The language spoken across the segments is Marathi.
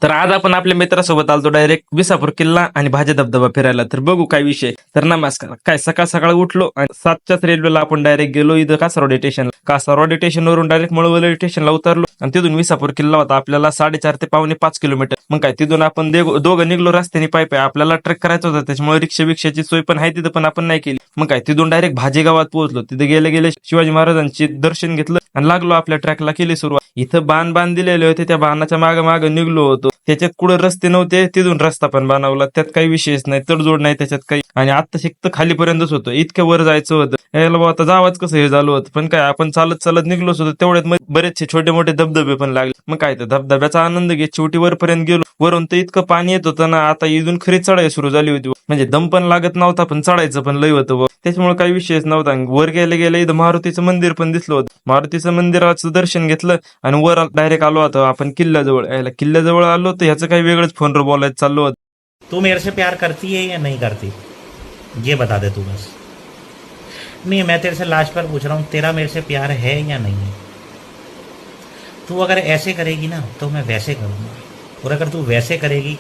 तर आज आपण आपल्या मित्रासोबत आलतो डायरेक्ट विसापूर किल्ला आणि भाजे धबधबा फिरायला. तर बघू काय विषय. तर नमस्कार. काय सकाळ सकाळ उठलो आणि 7च्याच रेल्वेला आपण डायरेक्ट गेलो इथं कासारवाडी स्टेशन. कासारवाडी स्टेशनवरून डायरेक्ट मळवली स्टेशनला उतरलो आणि तिथून विसापूर किल्ला होता आपल्याला 4.5 ते पावणे 5 किलोमीटर. मग काय तिथून आपण दोघं निघलो रस्त्याने पाय पाय. आपल्याला ट्रेक करायचा होता त्याच्यामुळे रिक्षा बिक्षाची सोय पण आहे तिथं, पण आपण नाही केली. मग काय तिथून डायरेक्ट भाजे गावात पोहोचलो. तिथे गेले गेले शिवाजी महाराजांचे दर्शन घेतलं आणि लागलो आपल्या ट्रॅकला. केली सुरुवात. इथं बाण दिलेले होते, त्या बाणाच्या मागे निघलो होतो. त्याच्यात कुठं रस्ते नव्हते, तिथून रस्ता पण बनवला. त्यात काही विशेष नाही, तडजोड नाही त्याच्यात काही. आणि आता शिकत खालीपर्यंतच होतं, इतक्या वर जायचं होतं. यायला बाबा आता जावाच कसं हे झालं होतं. पण काय आपण चालत चालत निघलोच होतो. तेवढ्यात बरेचसे छोटे मोठे धबधबे पण लागले. मग काय तर धबधब्याचा आनंद घेत शेवटी वरपर्यंत गेलो. वरून तर इतकं पाणी येत होतं ना, आता इथून खरी चढाई सुरू झाली होती. म्हणजे दम पण लागत नव्हता, पण चढायचं पण लय होतं. त्याच्यामुळे काही विषयच नव्हता. वर गेले गेले इथं मारुतीचं मंदिर पण दिसलं होतं. मारुतीचं मंदिराचं दर्शन घेतलं आणि वर डायरेक्ट आलो होतो आपण किल्ल्याजवळ. यायला किल्ल्याजवळ आलो तर ह्याचं काही वेगळंच फोनवर बोलायचं चाललो होतं. तू मेरे से प्यार करती है या नहीं करती, ये बता दे तू बस. नहीं, मैं तेरे से लास्ट बार पूछ रहा हूँ, तेरा मेरे से प्यार है या नहीं है. तू अगर ऐसे करेगी ना तो मैं वैसे करूँगा, और अगर तू वैसे करेगी.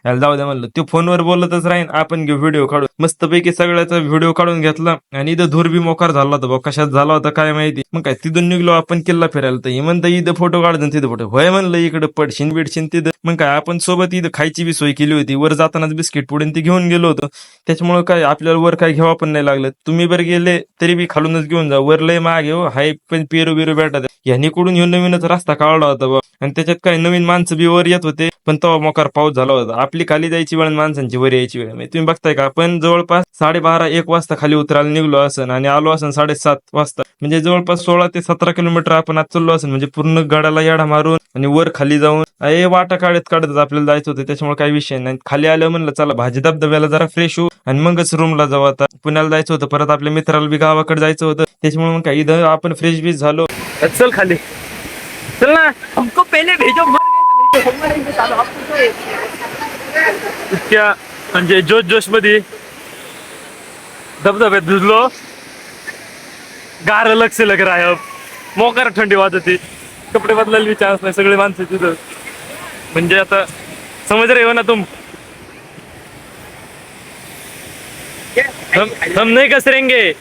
याला जाऊ द्या म्हणलं, तो फोनवर बोलतच राहीन, आपण घेऊ व्हिडिओ काढू. मस्तपैकी सगळ्याचा व्हिडिओ काढून घेतला आणि इथं धूर बी मोकार झाला होता बघ. कशात झाला होता काय माहिती. मग काय तिथून निघलो आपण किल्ला फिरायला. तर हे म्हणतं इथं फोटो काढतो तिथं फोटो. होय म्हणलं, इकडे पडशीन बिडशीन तिथं. मग काय आपण सोबत इथं खायची बी सोय केली होती. वर जातानाच बिस्किट पुढे ती घेऊन गेलो होतो. त्याच्यामुळे काय आपल्याला वर काय घ्यावा पण नाही लागलं. तुम्ही बरं गेले तरी बी खालूनच घेऊन जा. वर लय मागे हो, हाय पण पेरू बिरू भेटत. ह्यानी कडून ह्यो नवीनच रस्ता काढला होता बघ. आणि त्याच्यात काय नवीन माणसं बी वर येत होते, पण तेव्हा मोकार पाऊस झाला होता. आपली खाली जायची वेळ, माणसांची वर यायची वेळ. म्हणजे तुम्ही बघताय का, आपण जवळपास 12:30-1 वाजता खाली उतरायला निघलो असन आणि आलो असन 7:30 वाजता. म्हणजे जवळपास 16 ते 17 किलोमीटर आपण आज चाललो असन. म्हणजे पूर्ण गडाला येडा मारून आणि वर खाली जाऊन वाटा काढत आपल्याला जायचं होतं. त्याच्यामुळे काही विषय नाही. खाली आलं म्हणलं चला भाजी धबधब्याला जरा फ्रेश होऊ आणि मगच रूमला जाऊ. आता पुण्याला जायचं होतं, परत आपल्या मित्राला बी गावाकडे जायचं होतं. त्याच्यामुळे मग काय इथं आपण फ्रेश बीच झालो. चल खाली चल ना, हमको पहले भेजो, मर गए तो भेजो. इतक्या म्हणजे जोश मध्ये धबधब्यात भिजलो. गार लक्ष लग रहा है. मोकार थंडी वाजते. कपडे बदलायला बी चान्स नाही. सगळे माणसं तिथं. म्हणजे आता समज रहे हो ना तुम. हम नहीं कसरेंगे.